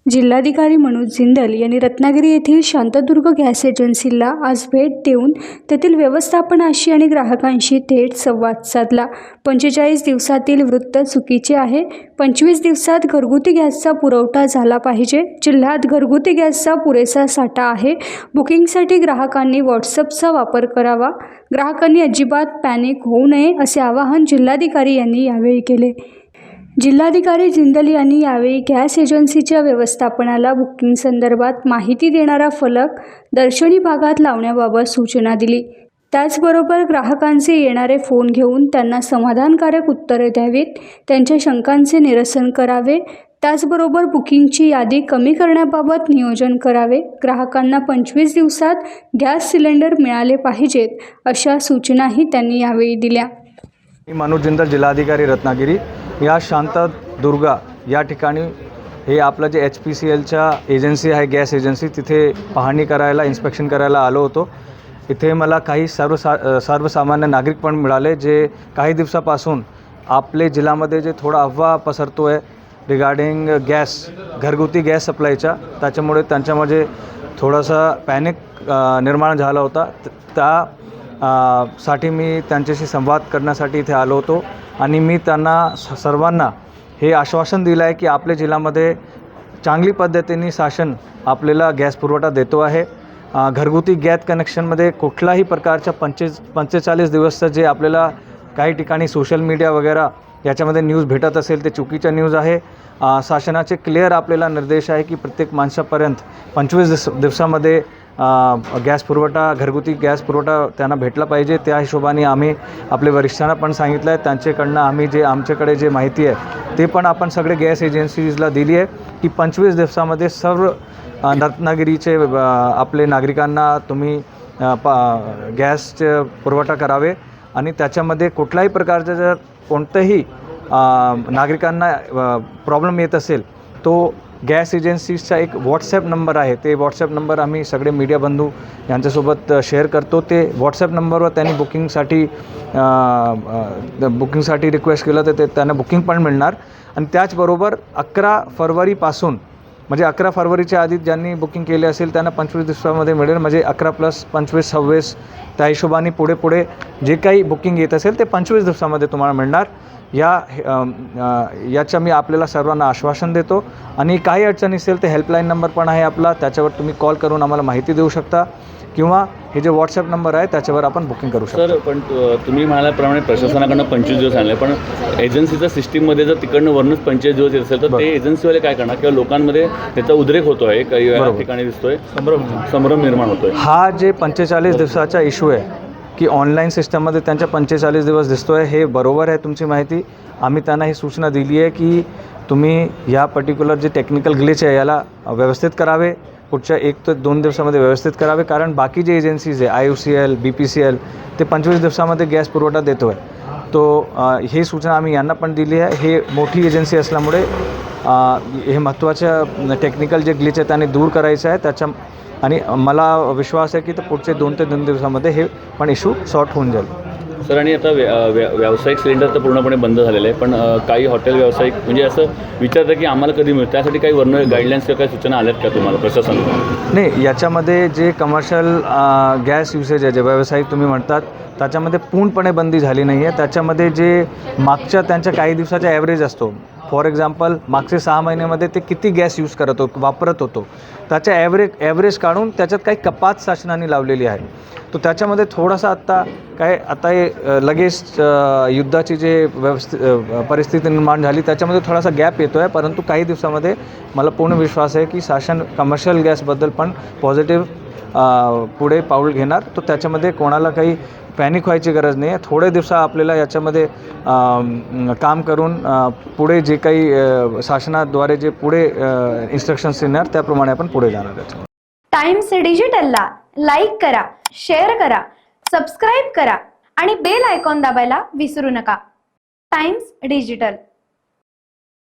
जिल्हाधिकारी मनोज जिंदल यांनी रत्नागिरी येथील शांतदुर्ग गॅस एजन्सीला आज भेट देऊन तेथील व्यवस्थापनाशी आणि ग्राहकांशी थेट संवाद साधला। 45 दिवसातील वृत्त चुकीचे आहे। 25 दिवसात घरगुती गॅसचा पुरवठा झाला पाहिजे। जिल्ह्यात घरगुती गॅसचा पुरेसा साठा आहे। बुकिंगसाठी ग्राहकांनी व्हॉट्सअपचा वापर करावा। ग्राहकांनी अजिबात पॅनिक होऊ नये असे आवाहन जिल्हाधिकारी यांनी यावेळी केले। जिल्हाधिकारी जिंदल यांनी यावेळी गॅस एजन्सीच्या व्यवस्थापनाला बुकिंग संदर्भात माहिती देणारा फलक दर्शनी भागात लावण्याबाबत सूचना दिली। त्याचबरोबर ग्राहकांचे येणारे फोन घेऊन त्यांना समाधानकारक उत्तरे द्यावीत, त्यांच्या शंकांचे निरसन करावे। त्याचबरोबर बुकिंगची यादी कमी करण्याबाबत नियोजन करावे। ग्राहकांना 25 दिवसात गॅस सिलेंडर मिळाले पाहिजेत अशा सूचनाही त्यांनी यावेळी दिल्या। मनोज जिंदल, जिल्हाधिकारी रत्नागिरी। या शांतदुर्गा या ठिकाणी हे आपलं जे HPCLच्या एजन्सी आहे, गॅस एजन्सी, तिथे पाहणी करायला, इन्स्पेक्शन करायला आलो होतो। इथे मला काही सर्वसामान्य नागरिक पण मिळाले जे काही दिवसापासून आपले जिल्ह्यामध्ये जे थोडा अफवा पसरतो आहे रिगार्डिंग गॅस, घरगुती गॅस सप्लायच्या, त्याच्यामुळे त्यांच्यामध्ये थोडासा पॅनिक निर्माण झाला होता। साठी मी त्यांच्याशी संवाद करण्यासाठी इथे आलो होतो आणि मी त्यांना सर्वांना हे आश्वासन दिलं आहे की आपल्या जिल्ह्यामध्ये चांगली पद्धतीने शासन आपल्याला गॅस पुरवठा देतो आहे। घरगुती गॅस कनेक्शनमध्ये कुठलाही प्रकारच्या 45 दिवसचं जे आपल्याला काही ठिकाणी सोशल मीडिया वगैरे याच्यामध्ये न्यूज भेटत असेल ते चुकीच्या न्यूज आहे। शासनाचे क्लिअर आपल्याला निर्देश आहे की प्रत्येक माणसापर्यंत 25 दिवसामध्ये गॅस पुरवठा, घरगुती गॅस पुरवठा त्यांना भेटला पाहिजे। त्या हिशोबाने आम्ही आपल्या वरिष्ठांना पण सांगितलं आहे, त्यांच्याकडनं आम्ही जे आमच्याकडे जे माहिती आहे ते पण आपण सगळे गॅस एजन्सीजला दिली आहे की 25 दिवसामध्ये सर्व रत्नागिरीचे आपले नागरिकांना तुम्ही गॅसचे पुरवठा करावे आणि त्याच्यामध्ये कुठल्याही प्रकारचं जर कोणत्याही नागरिकांना प्रॉब्लेम येत असेल तो गॅस एजन्सीचा एक व्हॉट्सॲप नंबर आहे, ते व्हॉट्सॲप नंबर आम्ही सगळे मीडिया बंधू यांच्यासोबत शेअर करतो। ते व्हॉट्सॲप नंबरवर त्यांनी बुकिंगसाठी रिक्वेस्ट केलं तर ते त्यांना बुकिंग पण मिळणार। आणि त्याचबरोबर 11 फरवरीपासून म्हणजे 11 फरवरीच्या आधी ज्यांनी बुकिंग केले असेल त्यांना 25 दिवसामध्ये मिळेल, म्हणजे 11 + 25 26 त्या हिशोबाने पुढे जे काही बुकिंग येत असेल ते 25 दिवसामध्ये तुम्हाला मिळणार। याच्या मी आपल्याला सर्वांना आश्वासन देतो आणि काही अडचण असेल तर हेल्पलाईन नंबर पण आहे आपला, त्याच्यावर तुम्ही कॉल करून आम्हाला माहिती देऊ शकता किंवा हे जे व्हॉट्सॲप नंबर आहे त्याच्यावर आपण बुकिंग करू शकतो। सर, पण तुम्ही म्हणाल्याप्रमाणे प्रशासनाकडनं 25 दिवस आणले, पण एजन्सीच्या सिस्टीममध्ये जर तिकडनं वरूनच 25 दिवस येत असेल तर ते एजन्सीवाले काय करणार? किंवा लोकांमध्ये त्याचा उद्रेक होतो आहे, काही ठिकाणी दिसतोय संभ्रम निर्माण होतोय। हा जे 45 दिवसाचा इश्यू आहे की ऑनलाईन सिस्टममध्ये त्यांच्या 45 दिवस दिसतो आहे, हे बरोबर आहे तुमची माहिती। आम्ही त्यांना ही सूचना दिली आहे की तुम्ही या पर्टिक्युलर जे टेक्निकल ग्लिच आहे याला व्यवस्थित करावे, पुढच्या 1 ते 2 दिवसामध्ये व्यवस्थित करावे, कारण बाकी जे एजन्सीज आहे IOCL, BPCL ते 25 दिवसामध्ये गॅस पुरवठा देतो आहे। तो ही सूचना आम्ही यांना पण दिली आहे। हे मोठी एजन्सी असल्यामुळे हे महत्त्वाचं टेक्निकल जे ग्लिच आहे त्याने दूर करायचं आहे आणि मला विश्वास आहे की तर पुढचे 2 ते 3 दिवसामध्ये हे पण इश्यू सॉर्ट होऊन जाईल। सर, आणि आता व्यावसायिक सिलेंडर तर पूर्णपणे बंद झालेलं आहे, पण काही हॉटेल व्यावसायिक म्हणजे असं विचारतं की आम्हाला कधी मिळतं, त्यासाठी काही गाईडलाईन्स किंवा काही सूचना आल्यात का तुम्हाला प्रशासनाकडून? नाही, याच्यामध्ये जे कमर्शियल गॅस युसेज आहे, जे व्यावसायिक तुम्ही म्हणतात, त्याच्यामध्ये पूर्णपणे बंदी झाली नाही आहे। त्याच्यामध्ये जे मागच्या त्यांच्या काही दिवसाचा ॲव्हरेज असतो, फॉर एक्झाम्पल मागचे 6 महिन्यामध्ये ते किती गॅस वापरत होतो त्याच्या ॲव्हरेज काढून त्याच्यात काही कपात शासनाने लावलेली आहे। तो त्याच्यामध्ये थोडासा आता हे लगेच युद्धाची जे परिस्थिती निर्माण झाली त्याच्यामध्ये थोडासा गॅप येतो आहे, परंतु काही दिवसामध्ये मला पूर्ण विश्वास आहे की शासन कमर्शियल गॅसबद्दल पण पॉझिटिव्ह पुढे पाऊल घेणार। तो त्याच्यामध्ये कोणाला काही पॅनिक व्हायची गरज नाही आहे। थोडे दिवस आपल्याला याच्यामध्ये काम करून पुढे जे काही शासनाद्वारे जे पुढे इन्स्ट्रक्शन्स येणार त्याप्रमाणे आपण पुढे जाणार। टाइम्स डिजिटलला लाईक करा, शेअर करा, सबस्क्राईब करा आणि बेल आयकॉन दाबायला विसरू नका। Times digital.